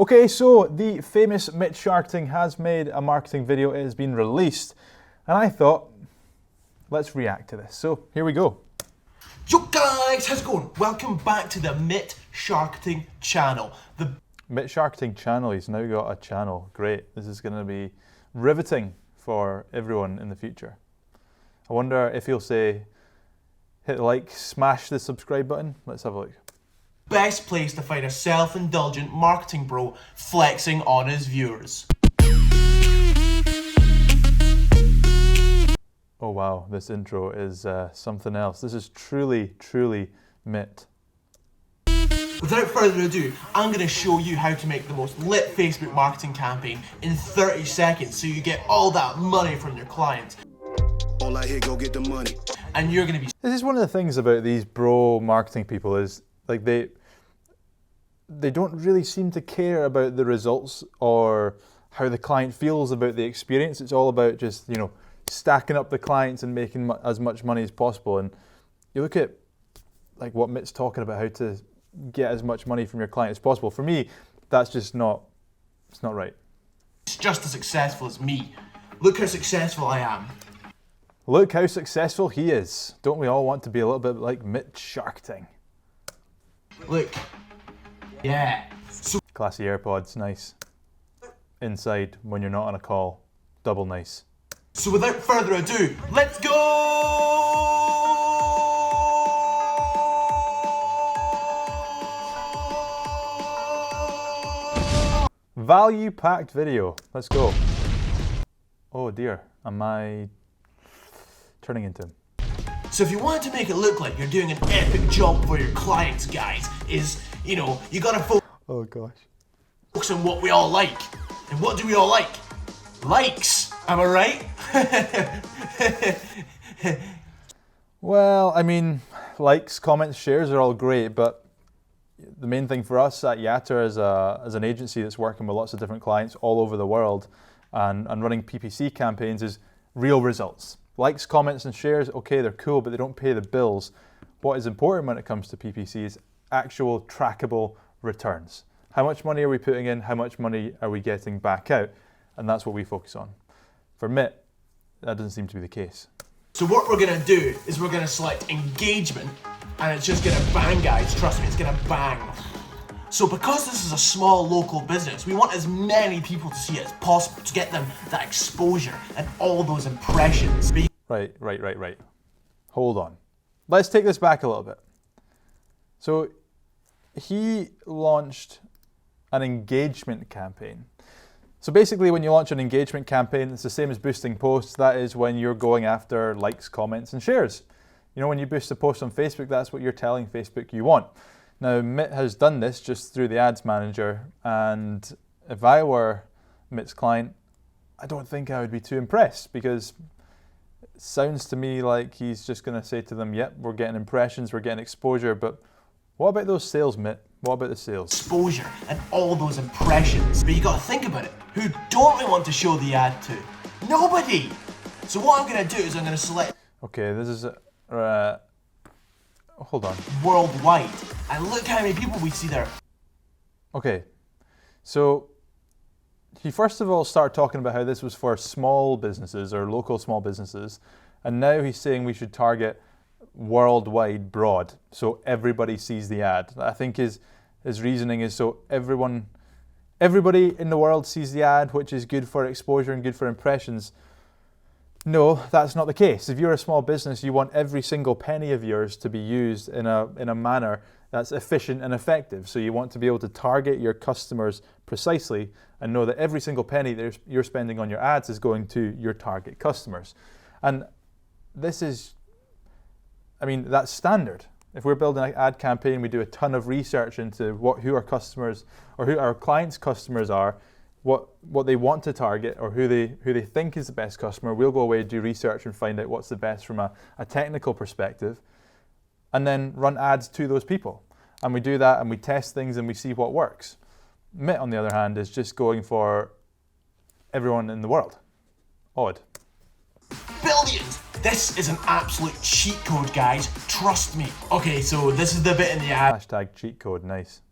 Okay, so the famous Mitch Sharkting has made a marketing video. It has been released, and I thought, let's react to this. So here we go. Yo guys, how's it going? Welcome back to the Mitch Sharkting channel. The Mitch Sharkting channel, he's now got a channel. Great, this is going to be riveting for everyone in the future. I wonder if he'll say, hit the like, smash the subscribe button. Let's have a look. best place to find a self-indulgent marketing bro flexing on his viewers. Oh wow, this intro is something else. This is truly, truly Mitt. Without further ado, I'm going to show you how to make the most lit Facebook marketing campaign in 30 seconds so you get all that money from your clients. All I hear, go get the money. And you're going to be... This is one of the things about these bro marketing people is like they don't really seem to care about the results or how the client feels about the experience. It's all about just, you know, stacking up the clients and making as much money as possible. And you look at like what Mitt's talking about, how to get as much money from your client as possible. For me, that's just not, it's not right. It's just as successful as me. Look how successful I am. Look how successful he is. Don't we all want to be a little bit like Mitch Sharkting? Look. Yeah. So Classy AirPods, nice. Inside when you're not on a call, double nice. So without further ado, let's go! Value-packed video. Let's go. Oh dear, am I turning into him? So if you want to make it look like you're doing an epic job for your clients, guys, you gotta Oh gosh. focus on what we all like. And what do we all like? Likes, am I right? Well, I mean, likes, comments, shares are all great, but the main thing for us at Yatter as an agency that's working with lots of different clients all over the world and running PPC campaigns is real results. Likes, comments, and shares, okay, they're cool, but they don't pay the bills. What is important when it comes to PPC is actual trackable returns. How much money are we putting in? How much money are we getting back out? And that's what we focus on. For Mitt, that doesn't seem to be the case. So what we're gonna do is we're gonna select engagement, and it's just gonna bang, guys. Trust me, it's gonna bang. So because this is a small local business, we want as many people to see it as possible to get them that exposure and all those impressions. Right. Hold on. Let's take this back a little bit. So he launched an engagement campaign. So basically when you launch an engagement campaign, it's the same as boosting posts. That is when you're going after likes, comments, and shares. You know, when you boost a post on Facebook, that's what you're telling Facebook you want. Now, Mitt has done this just through the ads manager, and if I were Mitt's client, I don't think I would be too impressed, because it sounds to me like he's just going to say to them, yep, we're getting impressions, we're getting exposure, but what about those sales, Mitt? What about the sales? Exposure and all those impressions. But you gotta think about it. Who don't we want to show the ad to? Nobody! So what I'm gonna do is I'm gonna select Okay, this is hold on. worldwide. And look how many people we see there. Okay, so he first of all started talking about how this was for small businesses or local small businesses, and now he's saying we should target worldwide broad, so everybody sees the ad. I think his reasoning is so everybody in the world sees the ad, which is good for exposure and good for impressions. No, that's not the case. If you're a small business, you want every single penny of yours to be used in a manner that's efficient and effective. So you want to be able to target your customers precisely and know that every single penny that you're spending on your ads is going to your target customers. And this is, I mean, that's standard. If we're building an ad campaign, we do a ton of research into who our customers or who our clients' customers are, what they want to target, or who they think is the best customer. We'll go away and do research and find out what's the best from a technical perspective, and then run ads to those people. And we do that and we test things and we see what works. Mitt, on the other hand, is just going for everyone in the world. Odd. Billions! This is an absolute cheat code, guys. Trust me. Okay, so this is the bit in the ad. Hashtag cheat code, nice.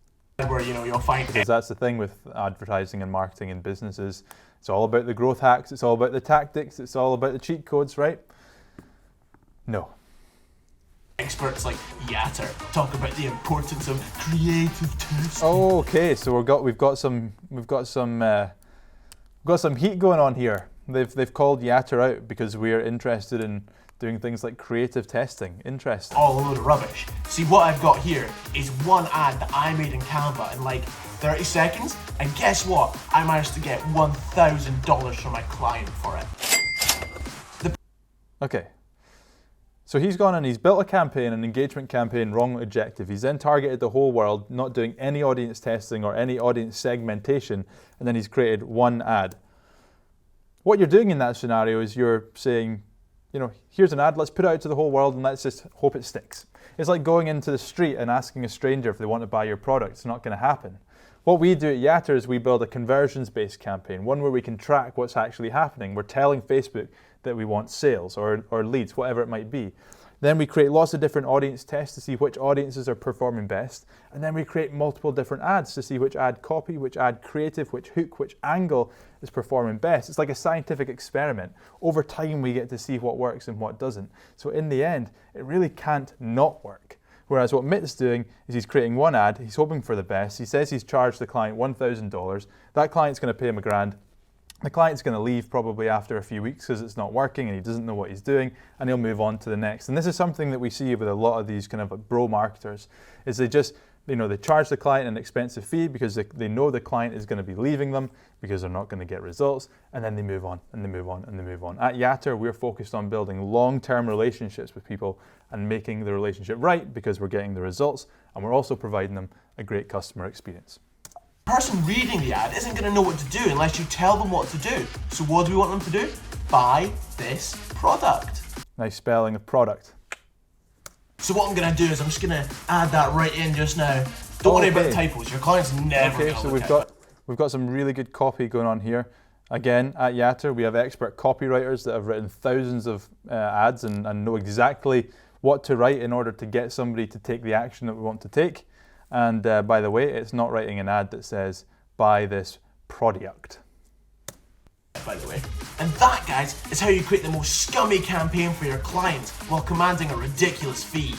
where you'll find Because that's the thing with advertising and marketing in businesses. It's all about the growth hacks, it's all about the tactics, it's all about the cheat codes, right? No. experts like Yatter talk about the importance of creative testing. Okay, so we've got some heat going on here. They've called Yatter out because we're interested in doing things like creative testing. Interesting. All a load of rubbish. See, what I've got here is one ad that I made in Canva in like 30 seconds, and guess what? I managed to get $1,000 from my client for it. Okay. So he's gone and he's built a campaign, an engagement campaign, wrong objective. He's then targeted the whole world, not doing any audience testing or any audience segmentation, and then he's created one ad. What you're doing in that scenario is you're saying, here's an ad, let's put it out to the whole world and let's just hope it sticks. It's like going into the street and asking a stranger if they want to buy your product. It's not going to happen. What we do at Yatter is we build a conversions-based campaign, one where we can track what's actually happening. We're telling Facebook that we want sales or leads, whatever it might be. Then we create lots of different audience tests to see which audiences are performing best. And then we create multiple different ads to see which ad copy, which ad creative, which hook, which angle is performing best. It's like a scientific experiment. Over time, we get to see what works and what doesn't. So in the end, it really can't not work. Whereas what Mitt's doing is he's creating one ad, he's hoping for the best. He says he's charged the client $1,000. That client's going to pay him $1,000. The client's going to leave probably after a few weeks because it's not working and he doesn't know what he's doing, and he'll move on to the next. And this is something that we see with a lot of these kind of like bro marketers, is they just, they charge the client an expensive fee because they know the client is going to be leaving them because they're not going to get results, and then they move on and they move on and they move on. At Yatter, we're focused on building long-term relationships with people and making the relationship right because we're getting the results, and we're also providing them a great customer experience. The person reading the ad isn't going to know what to do unless you tell them what to do. So what do we want them to do? Buy this product. Nice spelling of product. So what I'm going to do is I'm just going to add that right in just now. Don't worry about typos. Your client's never going to so look at it. we've got some really good copy going on here. Again, at Yatter, we have expert copywriters that have written thousands of ads and know exactly what to write in order to get somebody to take the action that we want to take. And by the way, it's not writing an ad that says, buy this product. By the way. And that, guys, is how you create the most scummy campaign for your clients while commanding a ridiculous fee.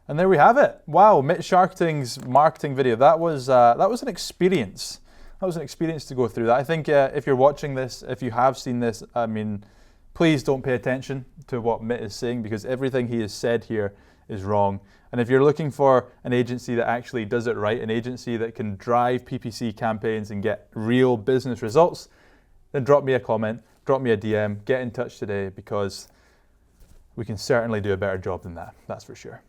And there we have it. Wow, Mitt Sharkting's marketing video. That was an experience. That was an experience to go through that. I think if you're watching this, if you have seen this, please don't pay attention to what Mitt is saying because everything he has said here is wrong. And if you're looking for an agency that actually does it right, an agency that can drive PPC campaigns and get real business results, then drop me a comment, drop me a DM, get in touch today because we can certainly do a better job than that, that's for sure.